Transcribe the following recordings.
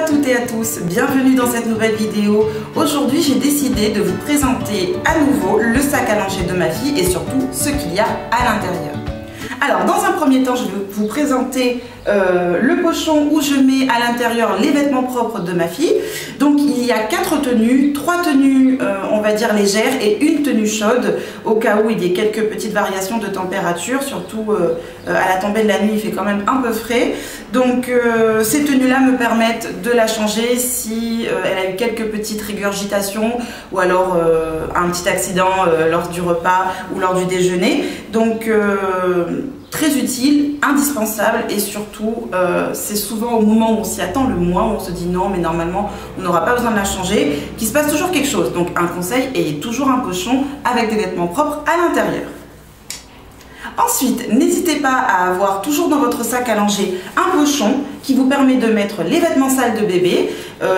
à toutes et à tous, bienvenue dans cette nouvelle vidéo. Aujourd'hui j'ai décidé de vous présenter à nouveau le sac à langer de ma fille et surtout ce qu'il y a à l'intérieur. Alors dans un premier temps je vais vous présenter le pochon où je mets à l'intérieur les vêtements propres de ma fille. Donc il y a 4 tenues, 3 tenues on va dire légères et une tenue chaude au cas où il y ait quelques petites variations de température, surtout à la tombée de la nuit il fait quand même un peu frais. Donc ces tenues là me permettent de la changer si elle a eu quelques petites régurgitations ou alors un petit accident lors du repas ou lors du déjeuner. Donc très utile, indispensable et surtout c'est souvent au moment où on s'y attend le moins, où on se dit non mais normalement on n'aura pas besoin de la changer, qu'il se passe toujours quelque chose. Donc un conseil, ayez toujours un pochon avec des vêtements propres à l'intérieur. Ensuite, n'hésitez pas à avoir toujours dans votre sac à langer un pochon qui vous permet de mettre les vêtements sales de bébé,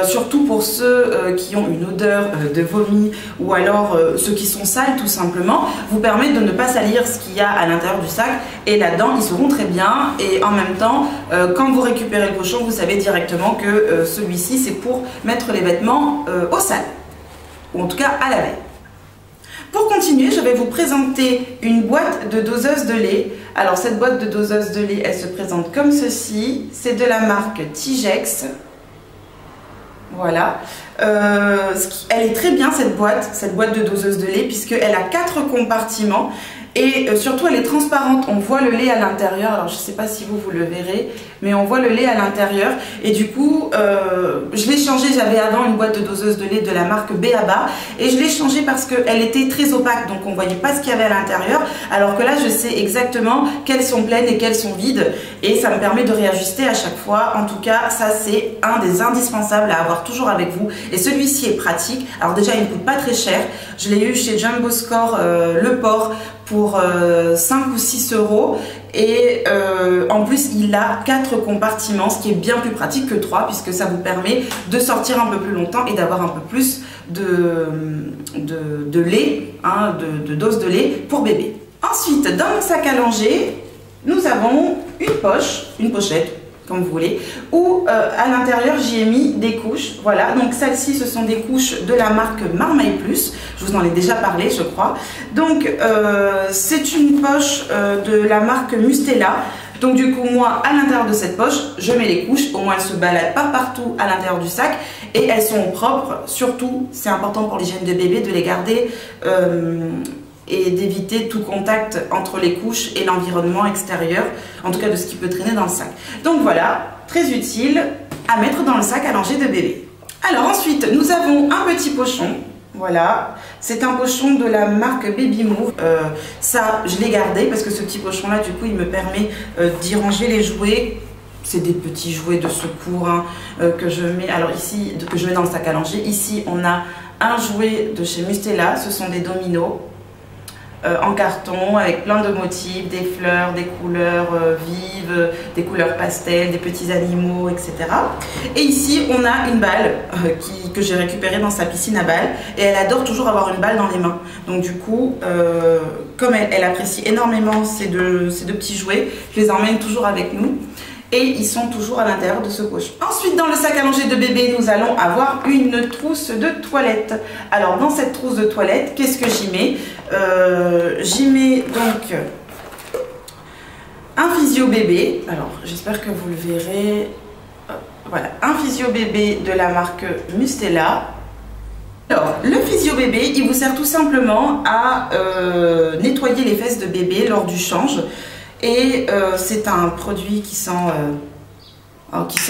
surtout pour ceux qui ont une odeur de vomi ou alors ceux qui sont sales tout simplement, vous permet de ne pas salir ce qu'il y a à l'intérieur du sac et là-dedans ils seront très bien et en même temps quand vous récupérez le pochon vous savez directement que celui-ci c'est pour mettre les vêtements au sale ou en tout cas à laver. Pour continuer, je vais vous présenter une boîte de doseuse de lait. Alors cette boîte de doseuse de lait, elle se présente comme ceci. C'est de la marque Tigex. Voilà. Elle est très bien cette boîte de doseuse de lait puisqu'elle a 4 compartiments. Et surtout elle est transparente, on voit le lait à l'intérieur, alors je ne sais pas si vous le verrez, mais on voit le lait à l'intérieur et du coup je l'ai changé, j'avais avant une boîte de doseuse de lait de la marque B.A.B.A. et je l'ai changé parce qu'elle était très opaque, donc on ne voyait pas ce qu'il y avait à l'intérieur, alors que là je sais exactement quelles sont pleines et quelles sont vides et ça me permet de réajuster à chaque fois. En tout cas ça c'est un des indispensables à avoir toujours avec vous et celui-ci est pratique. Alors déjà il ne coûte pas très cher, je l'ai eu chez Jumbo Score Le Port pour 5 ou 6 euros et en plus il a 4 compartiments, ce qui est bien plus pratique que 3 puisque ça vous permet de sortir un peu plus longtemps et d'avoir un peu plus de lait, hein, de dose de lait pour bébé. Ensuite dans mon sac à langer nous avons une pochette comme vous voulez, où à l'intérieur j'y ai mis des couches. Voilà, donc celles-ci ce sont des couches de la marque Marmaille Plus, je vous en ai déjà parlé je crois. Donc c'est une poche de la marque Mustela. Donc du coup moi à l'intérieur de cette poche je mets les couches, au moins elles se baladent pas partout à l'intérieur du sac et elles sont propres. Surtout c'est important pour l'hygiène de bébé de les garder et d'éviter tout contact entre les couches et l'environnement extérieur, en tout cas de ce qui peut traîner dans le sac. Donc voilà, très utile à mettre dans le sac à langer de bébé. Alors ensuite, nous avons un petit pochon. Voilà, c'est un pochon de la marque Baby Move. Ça, je l'ai gardé parce que ce petit pochon-là, du coup, il me permet d'y ranger les jouets. C'est des petits jouets de secours hein, que je mets. Alors ici, que je mets dans le sac à langer. Ici, on a un jouet de chez Mustela. Ce sont des dominos. En carton avec plein de motifs, des fleurs, des couleurs vives, des couleurs pastel, des petits animaux, etc. Et ici on a une balle que j'ai récupérée dans sa piscine à balles et elle adore toujours avoir une balle dans les mains. Donc du coup, comme elle apprécie énormément ces deux petits jouets, je les emmène toujours avec nous. Et ils sont toujours à l'intérieur de ce pochon. Ensuite, dans le sac à langer de bébé, nous allons avoir une trousse de toilette. Alors, dans cette trousse de toilette, qu'est-ce que j'y mets? J'y mets donc un physio bébé. Alors, j'espère que vous le verrez. Voilà, un physio bébé de la marque Mustela. Alors, le physio bébé, il vous sert tout simplement à nettoyer les fesses de bébé lors du change. Et c'est un produit qui sent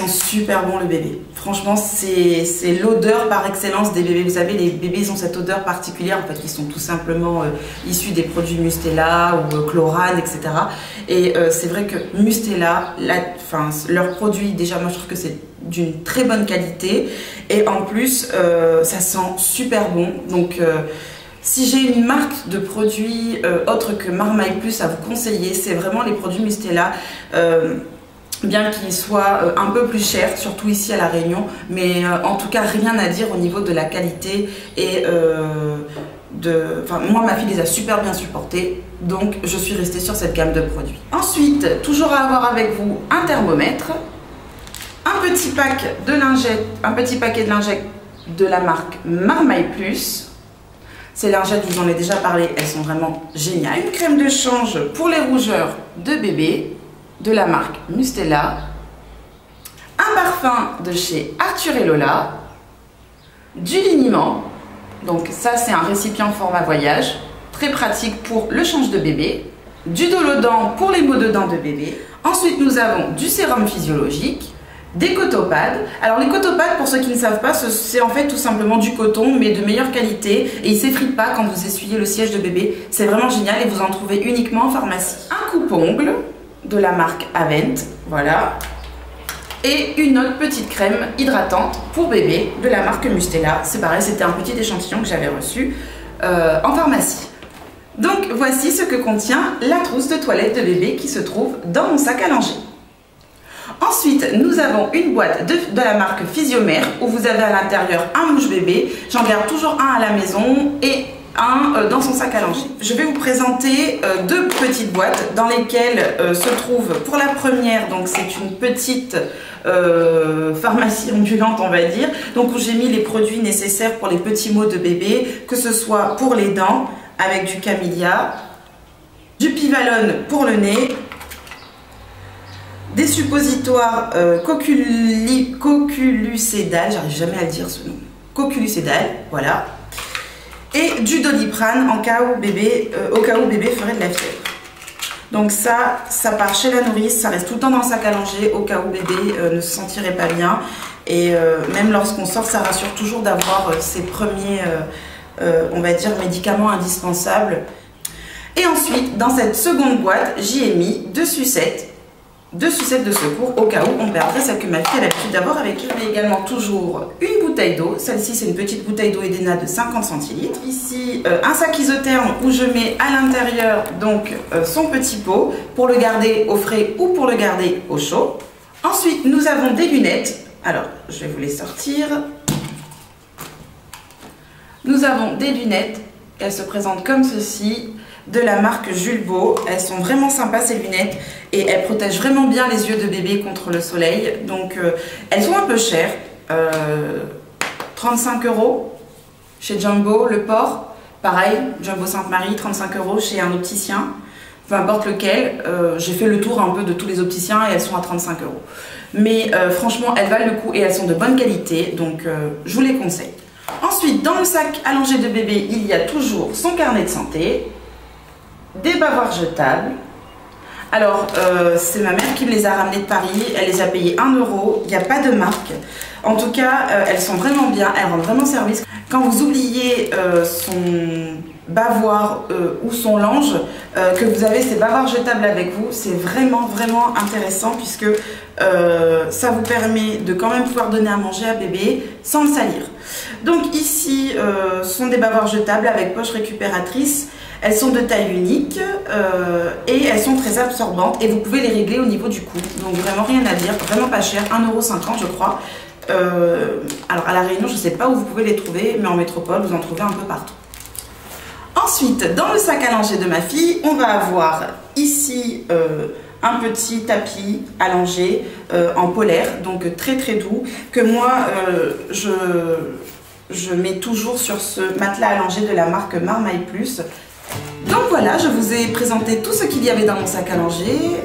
super bon le bébé. Franchement, c'est l'odeur par excellence des bébés. Vous savez, les bébés ils ont cette odeur particulière en fait, qui sont tout simplement issus des produits Mustela ou Chlorane, etc. Et c'est vrai que Mustela, leurs produits, déjà moi je trouve que c'est d'une très bonne qualité. Et en plus, ça sent super bon. Donc si j'ai une marque de produits autre que Marmaille Plus à vous conseiller, c'est vraiment les produits Mustela, bien qu'ils soient un peu plus chers, surtout ici à La Réunion, mais en tout cas rien à dire au niveau de la qualité et moi ma fille les a super bien supportés, donc je suis restée sur cette gamme de produits. Ensuite, toujours à avoir avec vous un thermomètre. un petit pack de lingettes, un petit paquet de lingettes de la marque Marmaille Plus. Ces lingettes, je vous en ai déjà parlé, elles sont vraiment géniales. Une crème de change pour les rougeurs de bébé de la marque Mustela. Un parfum de chez Arthur et Lola. Du liniment. Donc ça, c'est un récipient format voyage. Très pratique pour le change de bébé. Du Dolodent pour les maux de dents de bébé. Ensuite, nous avons du sérum physiologique. Des cotopads. Alors les cotopads, pour ceux qui ne savent pas, c'est en fait tout simplement du coton, mais de meilleure qualité, et il ne s'effrite pas quand vous essuyez le siège de bébé. C'est vraiment génial et vous en trouvez uniquement en pharmacie. Un coupe-ongles de la marque Avent, voilà. Et une autre petite crème hydratante pour bébé de la marque Mustela. C'est pareil, c'était un petit échantillon que j'avais reçu en pharmacie. Donc voici ce que contient la trousse de toilette de bébé qui se trouve dans mon sac à langer. Ensuite, nous avons une boîte de la marque Physiomère où vous avez à l'intérieur un mouche bébé. J'en garde toujours un à la maison et un dans son sac à langer. Je vais vous présenter deux petites boîtes dans lesquelles se trouve pour la première, donc c'est une petite pharmacie ambulante on va dire, donc où j'ai mis les produits nécessaires pour les petits maux de bébé, que ce soit pour les dents avec du camélia, du Pivalone pour le nez, des suppositoires Coculucédal, j'arrive jamais à le dire ce nom, Coculucédal, voilà, et du Doliprane en cas où bébé, au cas où bébé ferait de la fièvre. Donc ça part chez la nourrice, ça reste tout le temps dans le sac à langer au cas où bébé ne se sentirait pas bien. Et même lorsqu'on sort, ça rassure toujours d'avoir ces premiers, on va dire, médicaments indispensables. Et ensuite, dans cette seconde boîte, j'y ai mis deux sucettes de secours au cas où on perdrait celle que ma fille a l'habitude d'avoir avec elle. Je mets également toujours une bouteille d'eau. Celle-ci, c'est une petite bouteille d'eau Edena de 50 centilitres. Ici, un sac isotherme où je mets à l'intérieur donc son petit pot pour le garder au frais ou pour le garder au chaud. Ensuite, nous avons des lunettes. Alors, je vais vous les sortir. Nous avons des lunettes. Elles se présentent comme ceci, de la marque Jules Beau. Elles sont vraiment sympas ces lunettes et elles protègent vraiment bien les yeux de bébé contre le soleil. Donc elles sont un peu chères, 35 € chez Jumbo, le port. Pareil, Jumbo Sainte-Marie, 35 € chez un opticien, peu importe lequel. J'ai fait le tour un peu de tous les opticiens et elles sont à 35 €. Mais franchement, elles valent le coup et elles sont de bonne qualité, donc je vous les conseille. Ensuite, dans le sac à langer de bébé, il y a toujours son carnet de santé, des bavoirs jetables. Alors, c'est ma mère qui me les a ramenés de Paris, elle les a payés 1 €, il n'y a pas de marque. En tout cas, elles sont vraiment bien, elles rendent vraiment service. Quand vous oubliez son bavoir ou son linge, que vous avez ces bavoirs jetables avec vous, c'est vraiment intéressant puisque ça vous permet de quand même pouvoir donner à manger à bébé sans le salir. Donc ici, ce sont des bavoirs jetables avec poche récupératrice. Elles sont de taille unique et elles sont très absorbantes et vous pouvez les régler au niveau du cou. Donc vraiment rien à dire, vraiment pas cher, 1,50 € je crois. Alors à La Réunion, je ne sais pas où vous pouvez les trouver, mais en métropole, vous en trouvez un peu partout. Ensuite, dans le sac à langer de ma fille, on va avoir ici un petit tapis à langer en polaire, donc très doux, que moi je mets toujours sur ce matelas à langer de la marque Marmaille Plus. Donc voilà, je vous ai présenté tout ce qu'il y avait dans mon sac à langer.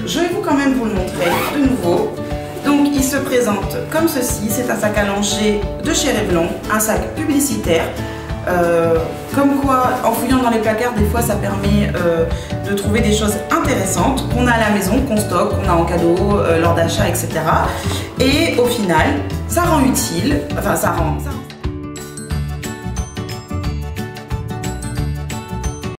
Je vais quand même vous le montrer de nouveau. Donc il se présente comme ceci, c'est un sac à langer de chez Revlon, un sac publicitaire. Comme quoi, en fouillant dans les placards, des fois ça permet de trouver des choses intéressantes qu'on a à la maison, qu'on stocke, qu'on a en cadeau, lors d'achat, etc. Et au final, ça rend utile, enfin ça rend